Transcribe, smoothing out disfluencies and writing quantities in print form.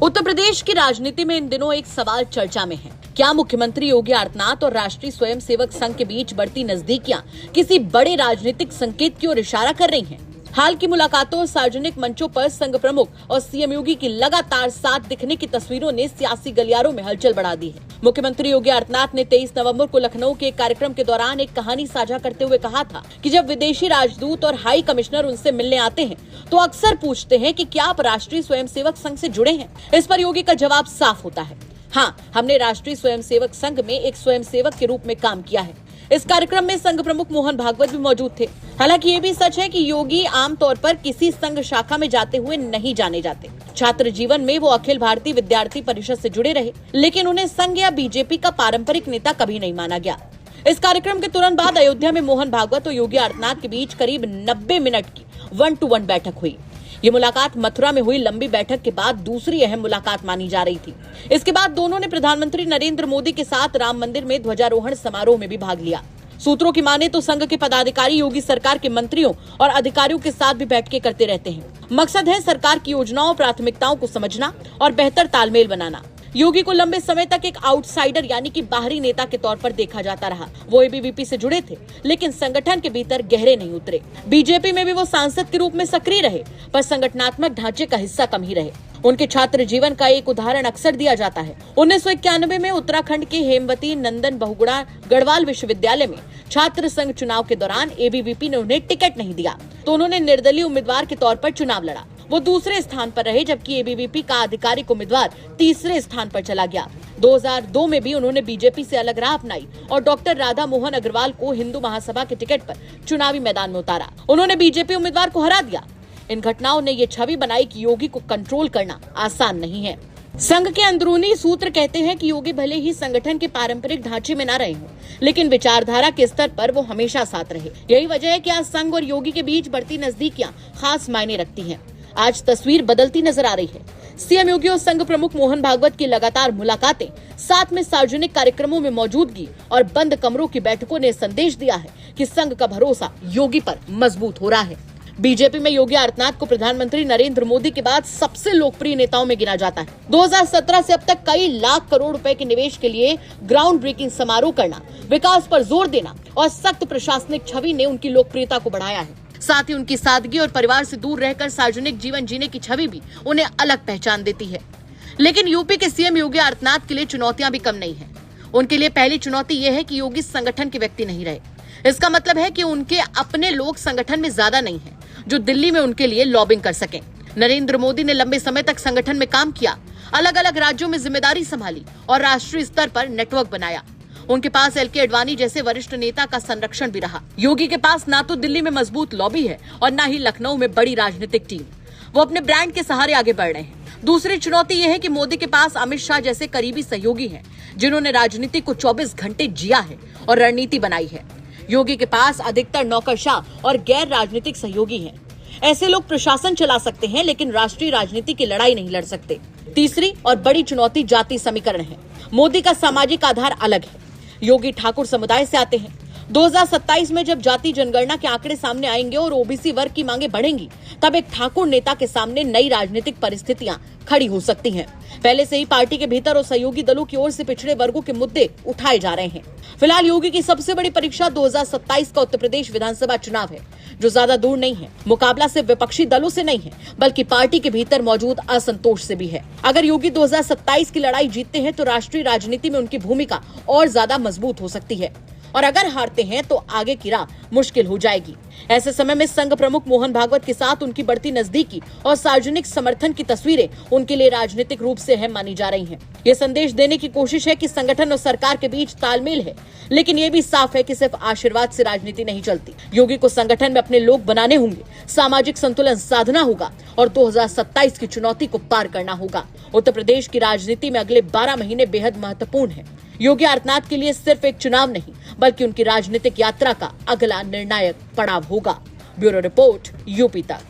उत्तर प्रदेश की राजनीति में इन दिनों एक सवाल चर्चा में है। क्या मुख्यमंत्री योगी आदित्यनाथ और राष्ट्रीय स्वयंसेवक संघ के बीच बढ़ती नजदीकियां किसी बड़े राजनीतिक संकेत की ओर इशारा कर रही हैं? हाल की मुलाकातों और सार्वजनिक मंचों पर संघ प्रमुख और सीएम योगी की लगातार साथ दिखने की तस्वीरों ने सियासी गलियारों में हलचल बढ़ा दी है। मुख्यमंत्री योगी आदित्यनाथ ने 23 नवंबर को लखनऊ के एक कार्यक्रम के दौरान एक कहानी साझा करते हुए कहा था कि जब विदेशी राजदूत और हाई कमिश्नर उनसे मिलने आते हैं तो अक्सर पूछते हैं कि क्या आप राष्ट्रीय स्वयंसेवक संघ से जुड़े हैं। इस पर योगी का जवाब साफ होता है, हाँ, हमने राष्ट्रीय स्वयंसेवक संघ में एक स्वयंसेवक के रूप में काम किया है। इस कार्यक्रम में संघ प्रमुख मोहन भागवत भी मौजूद थे। हालांकि ये भी सच है कि योगी आमतौर पर किसी संघ शाखा में जाते हुए नहीं जाने जाते। छात्र जीवन में वो अखिल भारतीय विद्यार्थी परिषद से जुड़े रहे, लेकिन उन्हें संघ या बीजेपी का पारंपरिक नेता कभी नहीं माना गया। इस कार्यक्रम के तुरंत बाद अयोध्या में मोहन भागवत और योगी आदित्यनाथ के बीच करीब 90 मिनट की 1-to-1 बैठक हुई। ये मुलाकात मथुरा में हुई लंबी बैठक के बाद दूसरी अहम मुलाकात मानी जा रही थी। इसके बाद दोनों ने प्रधानमंत्री नरेंद्र मोदी के साथ राम मंदिर में ध्वजारोहण समारोह में भी भाग लिया। सूत्रों की माने तो संघ के पदाधिकारी योगी सरकार के मंत्रियों और अधिकारियों के साथ भी बैठकें करते रहते हैं। मकसद है सरकार की योजनाओं और प्राथमिकताओं को समझना और बेहतर तालमेल बनाना। योगी को लंबे समय तक एक आउटसाइडर यानी कि बाहरी नेता के तौर पर देखा जाता रहा। वो एबीवीपी से जुड़े थे, लेकिन संगठन के भीतर गहरे नहीं उतरे। बीजेपी में भी वो सांसद के रूप में सक्रिय रहे, पर संगठनात्मक ढांचे का हिस्सा कम ही रहे। उनके छात्र जीवन का एक उदाहरण अक्सर दिया जाता है। 1991 में उत्तराखंड के हेमवती नंदन बहुगुणा गढ़वाल विश्वविद्यालय में छात्र संघ चुनाव के दौरान एबीवीपी ने उन्हें टिकट नहीं दिया, तो उन्होंने निर्दलीय उम्मीदवार के तौर पर चुनाव लड़ा। वो दूसरे स्थान पर रहे, जबकि एबीवीपी का आधिकारिक उम्मीदवार तीसरे स्थान पर चला गया। 2002 में भी उन्होंने बीजेपी से अलग राह अपनाई और डॉक्टर राधा मोहन अग्रवाल को हिंदू महासभा के टिकट पर चुनावी मैदान में उतारा। उन्होंने बीजेपी उम्मीदवार को हरा दिया। इन घटनाओं ने ये छवि बनाई कि योगी को कंट्रोल करना आसान नहीं है। संघ के अंदरूनी सूत्र कहते हैं कि योगी भले ही संगठन के पारंपरिक ढांचे में न रहे हों, लेकिन विचारधारा के स्तर पर वो हमेशा साथ रहे। यही वजह है कि आज संघ और योगी के बीच बढ़ती नजदीकियां खास मायने रखती हैं। आज तस्वीर बदलती नजर आ रही है। सीएम योगी और संघ प्रमुख मोहन भागवत की लगातार मुलाकातें, साथ में सार्वजनिक कार्यक्रमों में मौजूदगी और बंद कमरों की बैठकों ने संदेश दिया है कि संघ का भरोसा योगी पर मजबूत हो रहा है। बीजेपी में योगी आदित्यनाथ को प्रधानमंत्री नरेंद्र मोदी के बाद सबसे लोकप्रिय नेताओं में गिना जाता है। 2017 से अब तक कई लाख करोड़ रुपए के निवेश के लिए ग्राउंड ब्रेकिंग समारोह करना, विकास पर जोर देना और सख्त प्रशासनिक छवि ने उनकी लोकप्रियता को बढ़ाया है। साथ ही उनकी सादगी और परिवार से दूर रहकर सार्वजनिक जीवन जीने की छवि भी उन्हें अलग पहचान देती है। लेकिन यूपी के सीएम योगी आदित्यनाथ के लिए चुनौतियां भी कम नहीं है। उनके लिए पहली चुनौती यह है कि योगी संगठन के व्यक्ति नहीं रहे। इसका मतलब है कि उनके अपने लोग संगठन में ज्यादा नहीं है जो दिल्ली में उनके लिए लॉबिंग कर सकें। नरेंद्र मोदी ने लंबे समय तक संगठन में काम किया, अलग अलग राज्यों में जिम्मेदारी संभाली और राष्ट्रीय स्तर पर नेटवर्क बनाया। उनके पास एलके अडवाणी जैसे वरिष्ठ नेता का संरक्षण भी रहा। योगी के पास ना तो दिल्ली में मजबूत लॉबी है और ना ही लखनऊ में बड़ी राजनीतिक टीम। वो अपने ब्रांड के सहारे आगे बढ़ रहे हैं। दूसरी चुनौती यह है कि मोदी के पास अमित शाह जैसे करीबी सहयोगी हैं, जिन्होंने राजनीति को 24 घंटे जिया है और रणनीति बनाई है। योगी के पास अधिकतर नौकरशाह और गैर राजनीतिक सहयोगी हैं। ऐसे लोग प्रशासन चला सकते हैं, लेकिन राष्ट्रीय राजनीति की लड़ाई नहीं लड़ सकते। तीसरी और बड़ी चुनौती जाति समीकरण है। मोदी का सामाजिक आधार अलग है। योगी ठाकुर समुदाय से आते हैं। 2027 में जब जाति जनगणना के आंकड़े सामने आएंगे और ओबीसी वर्ग की मांगे बढ़ेंगी, तब एक ठाकुर नेता के सामने नई राजनीतिक परिस्थितियां खड़ी हो सकती हैं। पहले से ही पार्टी के भीतर और सहयोगी दलों की ओर से पिछड़े वर्गों के मुद्दे उठाए जा रहे हैं। फिलहाल योगी की सबसे बड़ी परीक्षा 2027 का उत्तर प्रदेश विधानसभा चुनाव है, जो ज्यादा दूर नहीं है। मुकाबला सिर्फ विपक्षी दलों से नहीं है, बल्कि पार्टी के भीतर मौजूद असंतोष से भी है। अगर योगी 2027 की लड़ाई जीतते हैं तो राष्ट्रीय राजनीति में उनकी भूमिका और ज्यादा मजबूत हो सकती है, और अगर हारते हैं तो आगे की राह मुश्किल हो जाएगी। ऐसे समय में संघ प्रमुख मोहन भागवत के साथ उनकी बढ़ती नजदीकी और सार्वजनिक समर्थन की तस्वीरें उनके लिए राजनीतिक रूप से अहम मानी जा रही हैं। ये संदेश देने की कोशिश है कि संगठन और सरकार के बीच तालमेल है, लेकिन ये भी साफ है कि सिर्फ आशीर्वाद से राजनीति नहीं चलती। योगी को संगठन में अपने लोग बनाने होंगे, सामाजिक संतुलन साधना होगा और 2027 की चुनौती को पार करना होगा। उत्तर प्रदेश की राजनीति में अगले 12 महीने बेहद महत्वपूर्ण है। योगी आदित्यनाथ के लिए सिर्फ एक चुनाव नहीं, बल्कि उनकी राजनीतिक यात्रा का अगला निर्णायक पड़ाव होगा। ब्यूरो रिपोर्ट, यूपी तक।